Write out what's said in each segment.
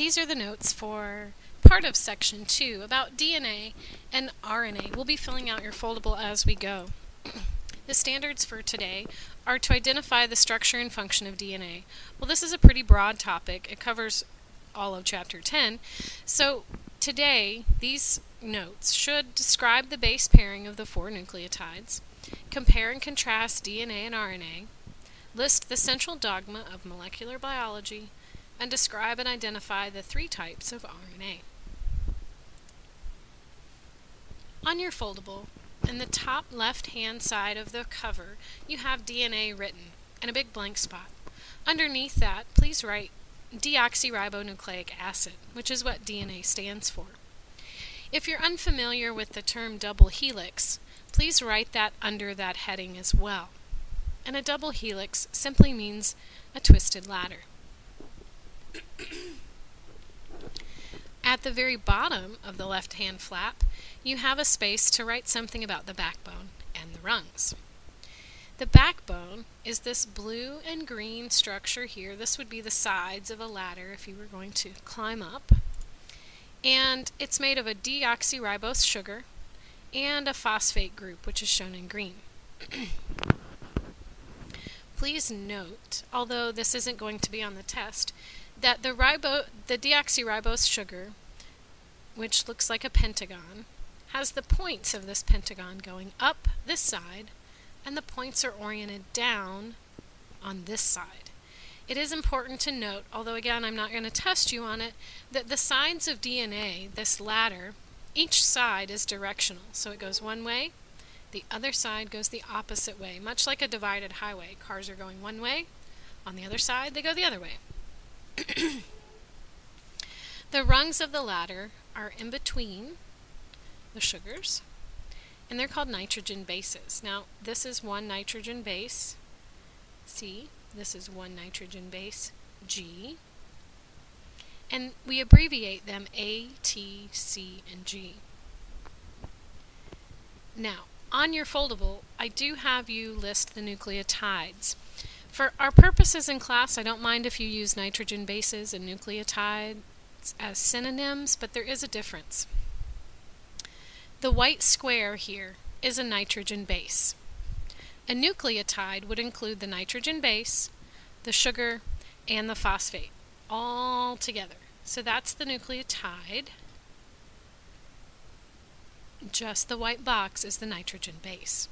these are the notes for part of Section 2 about DNA and RNA. We'll be filling out your foldable as we go. The standards for today are to identify the structure and function of DNA. Well, this is a pretty broad topic. It covers all of Chapter 10. So today, these notes should describe the base pairing of the 4 nucleotides, compare and contrast DNA and RNA, list the central dogma of molecular biology, and describe and identify the 3 types of RNA. On your foldable, in the top left-hand side of the cover, you have DNA written and a big blank spot. Underneath that, please write Deoxyribonucleic Acid, which is what DNA stands for. If you're unfamiliar with the term double helix, please write that under that heading as well. And a double helix simply means a twisted ladder. At the very bottom of the left-hand flap, you have a space to write something about the backbone and the rungs. The backbone is this blue and green structure here. This would be the sides of a ladder if you were going to climb up. And it's made of a deoxyribose sugar and a phosphate group, which is shown in green. Please note, although this isn't going to be on the test, that the deoxyribose sugar, which looks like a pentagon, has the points of this pentagon going up this side, and the points are oriented down on this side. It is important to note, although again I'm not going to test you on it, that the sides of DNA, this ladder, each side is directional. So it goes one way, the other side goes the opposite way, much like a divided highway. Cars are going one way, on the other side they go the other way. The rungs of the ladder are in between the sugars, and they're called nitrogen bases. Now, this is one nitrogen base, C. This is one nitrogen base, G. And we abbreviate them A, T, C, and G. Now, on your foldable, I do have you list the nucleotides. For our purposes in class, I don't mind if you use nitrogen bases and nucleotides as synonyms, but there is a difference. The white square here is a nitrogen base. A nucleotide would include the nitrogen base, the sugar, and the phosphate, all together. So that's the nucleotide. Just the white box is the nitrogen base.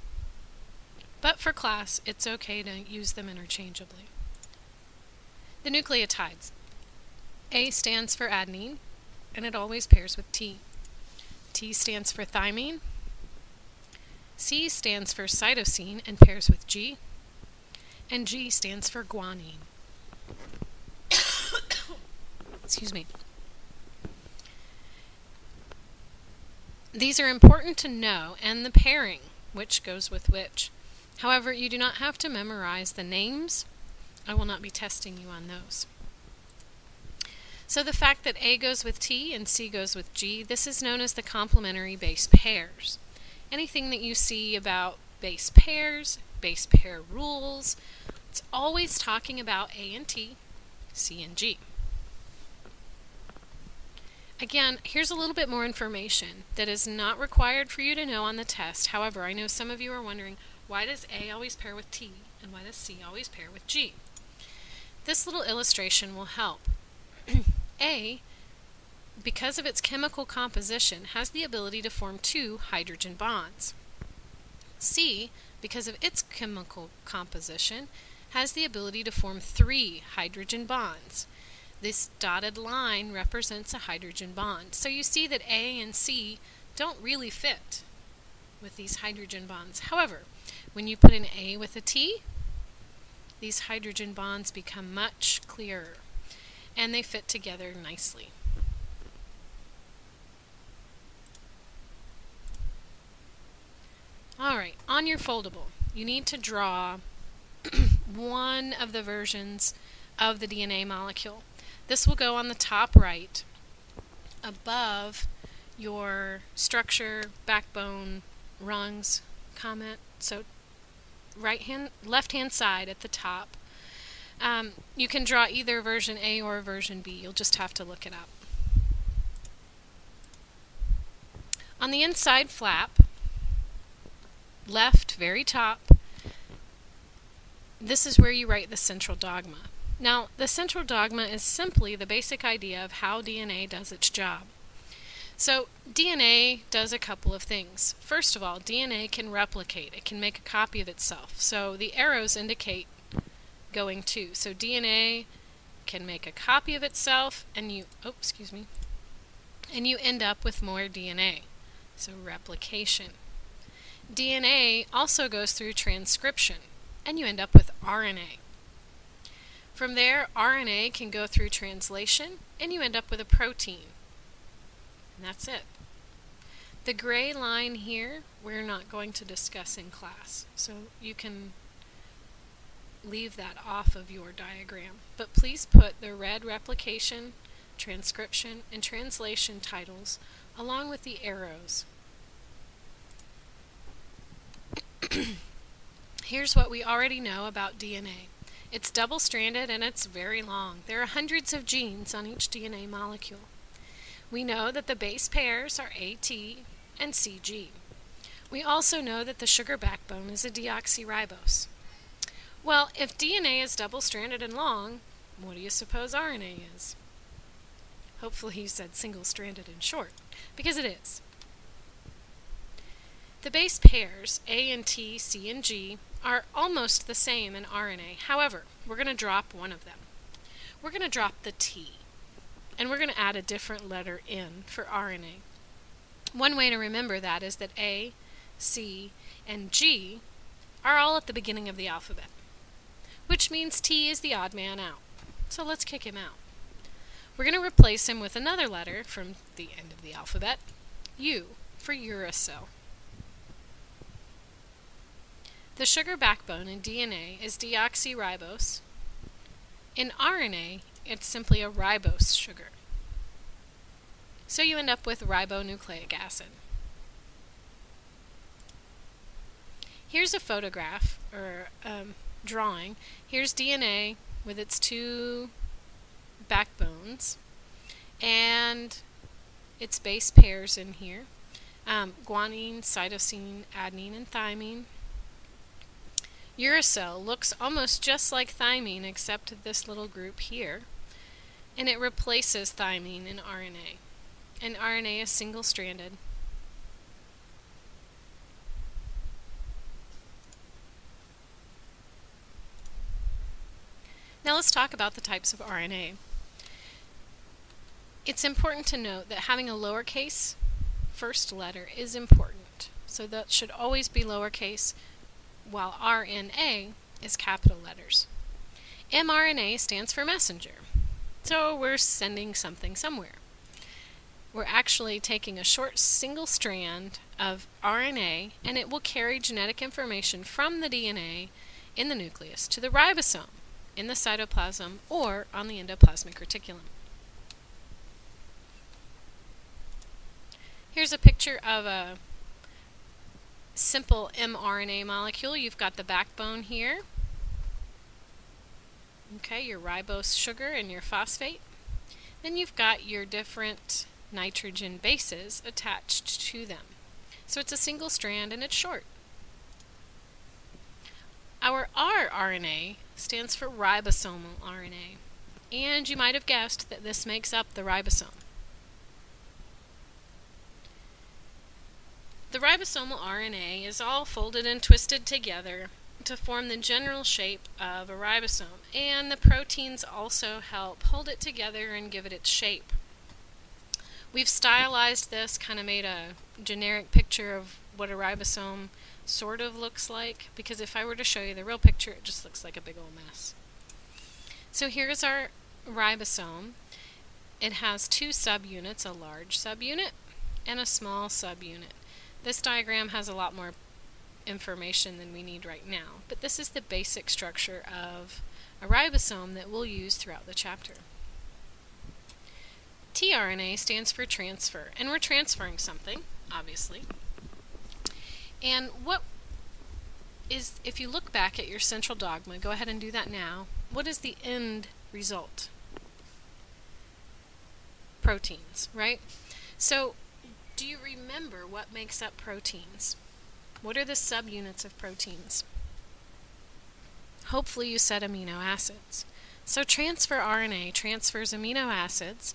But for class, it's okay to use them interchangeably. The nucleotides. A stands for adenine, and it always pairs with T. T stands for thymine. C stands for cytosine and pairs with G. And G stands for guanine. Excuse me. These are important to know, and the pairing, which goes with which. However, you do not have to memorize the names. I will not be testing you on those. So the fact that A goes with T and C goes with G, this is known as the complementary base pairs. Anything that you see about base pairs, base pair rules, it's always talking about A and T, C and G. Again, here's a little bit more information that is not required for you to know on the test. However, I know some of you are wondering, why does A always pair with T and why does C always pair with G? This little illustration will help. A, because of its chemical composition, has the ability to form 2 hydrogen bonds. C, because of its chemical composition, has the ability to form 3 hydrogen bonds. This dotted line represents a hydrogen bond. So you see that A and C don't really fit with these hydrogen bonds. However, when you put an A with a T, these hydrogen bonds become much clearer, and they fit together nicely. Alright, on your foldable, you need to draw one of the versions of the DNA molecule. This will go on the top right, above your structure, backbone, rungs comment. So left-hand side at the top, You can draw either version A or version B. You'll just have to look it up. On the inside flap, left, very top, this is where you write the central dogma. Now, the central dogma is simply the basic idea of how DNA does its job. So, DNA does a couple of things. First of all, DNA can replicate. It can make a copy of itself. So, the arrows indicate going to. So, DNA can make a copy of itself, and you end up with more DNA. So, replication. DNA also goes through transcription, and you end up with RNA. From there, RNA can go through translation, and you end up with a protein. And that's it. The gray line here, we're not going to discuss in class, so you can leave that off of your diagram. But please put the red replication, transcription, and translation titles along with the arrows. Here's what we already know about DNA. It's double-stranded and it's very long. There are hundreds of genes on each DNA molecule. We know that the base pairs are AT and CG. We also know that the sugar backbone is a deoxyribose. Well, if DNA is double-stranded and long, what do you suppose RNA is? Hopefully you said single-stranded and short, because it is. The base pairs, A and T, C and G, are almost the same in RNA. However, we're going to drop one of them. We're going to drop the T, and we're going to add a different letter in for RNA. One way to remember that is that A, C, and G are all at the beginning of the alphabet, which means T is the odd man out. So let's kick him out. We're going to replace him with another letter from the end of the alphabet, U, for uracil. The sugar backbone in DNA is deoxyribose. In RNA, it's simply a ribose sugar. So you end up with ribonucleic acid. Here's a photograph, or drawing. Here's DNA with its two backbones, and its base pairs in here. Guanine, cytosine, adenine, and thymine. Uracil looks almost just like thymine except this little group here, and it replaces thymine in RNA. And RNA is single-stranded. Now let's talk about the types of RNA. It's important to note that having a lowercase first letter is important. So that should always be lowercase, while RNA is capital letters. mRNA stands for messenger. So we're sending something somewhere. We're actually taking a short single strand of RNA, and it will carry genetic information from the DNA in the nucleus to the ribosome in the cytoplasm or on the endoplasmic reticulum. Here's a picture of a simple mRNA molecule. You've got the backbone here. Okay, your ribose sugar and your phosphate. Then you've got your different nitrogen bases attached to them. So it's a single strand and it's short. Our rRNA stands for ribosomal RNA. And you might have guessed that this makes up the ribosome. The ribosomal RNA is all folded and twisted together to form the general shape of a ribosome, and the proteins also help hold it together and give it its shape. We've stylized this, kind of made a generic picture of what a ribosome sort of looks like, because if I were to show you the real picture, it just looks like a big old mess. So here's our ribosome. It has two subunits, a large subunit and a small subunit. This diagram has a lot more information than we need right now, but this is the basic structure of a ribosome that we'll use throughout the chapter. tRNA stands for transfer, and we're transferring something, obviously. And what is, if you look back at your central dogma, go ahead and do that now, what is the end result? Proteins, right? So, do you remember what makes up proteins? What are the subunits of proteins? Hopefully you said amino acids. So transfer RNA transfers amino acids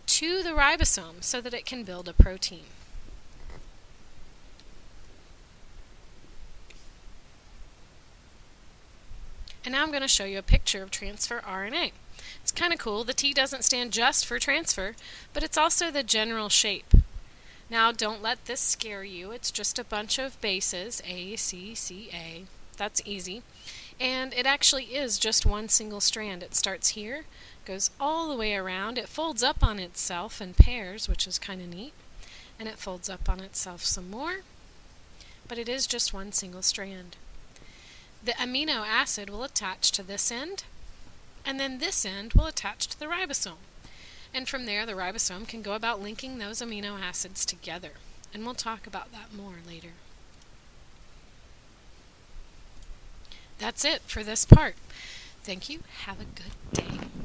to the ribosome so that it can build a protein. And now I'm going to show you a picture of transfer RNA. It's kind of cool. The T doesn't stand just for transfer, but it's also the general shape. Now don't let this scare you. It's just a bunch of bases, A, C, C, A. That's easy. And it actually is just one single strand. It starts here, goes all the way around. It folds up on itself in pairs, which is kind of neat. And it folds up on itself some more. But it is just one single strand. The amino acid will attach to this end, and then this end will attach to the ribosome. And from there, the ribosome can go about linking those amino acids together. And we'll talk about that more later. That's it for this part. Thank you. Have a good day.